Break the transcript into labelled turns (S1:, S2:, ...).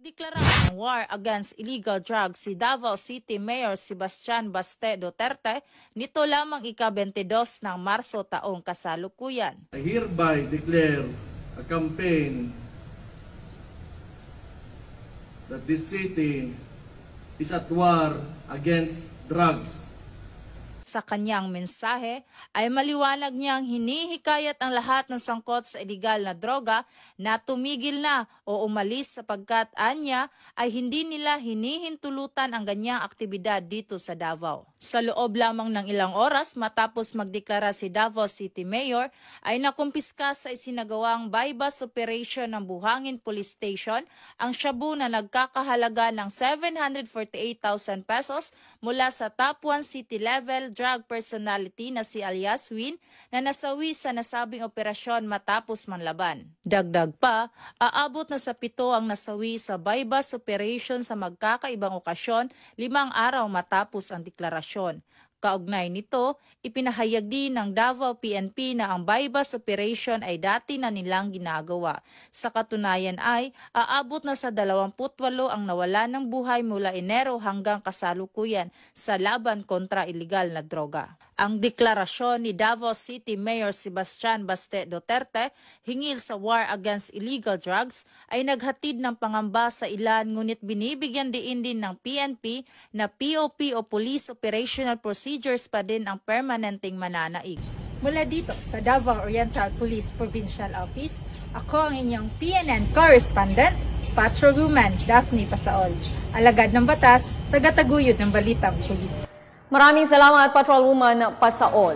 S1: Nagdeklara ng war against illegal drugs si Davao City Mayor Sebastian Baste Duterte nito lamang ika-22 ng Marso taong kasalukuyan.
S2: I hereby declare a campaign that this city is at war against drugs.
S1: Sa kanyang mensahe ay maliwanag niyang hinihikayat ang lahat ng sangkot sa iligal na droga na tumigil na o umalis sapagkat anya ay hindi nila hinihintulutan ang ganyang aktibidad dito sa Davao. Sa loob lamang ng ilang oras matapos magdeklara si Davao City Mayor ay nakumpiska sa isinagawang bypass operation ng Buhangin Police Station ang shabu na nagkakahalaga ng 748,000 pesos mula sa top 1 city level drug personality na si alias Win na nasawi sa nasabing operasyon matapos manlaban. Dagdag pa, aabot na sa 7 ang nasawi sa bypass operation sa magkakaibang okasyon 5 araw matapos ang deklarasyon. Kaugnay nito, ipinahayag din ng Davao PNP na ang bypass operation ay dati na nilang ginagawa. Sa katunayan ay aabot na sa 28 ang nawala ng buhay mula Enero hanggang kasalukuyan sa laban kontra iligal na droga. Ang deklarasyon ni Davao City Mayor Sebastian Baste Duterte hingil sa war against illegal drugs ay naghatid ng pangamba sa ilan ngunit binibigyan diin din ng PNP na POP o Police Operational Procedures pa din ang permanenteng mananaig.
S3: Mula dito sa Davao Oriental Police Provincial Office, ako ang inyong PNN correspondent, Patrolwoman Daphne Pasaol. Alagad ng batas, tagataguyod ng balitang pulis.
S4: Maraming salamat, Patrolwoman Pasaol.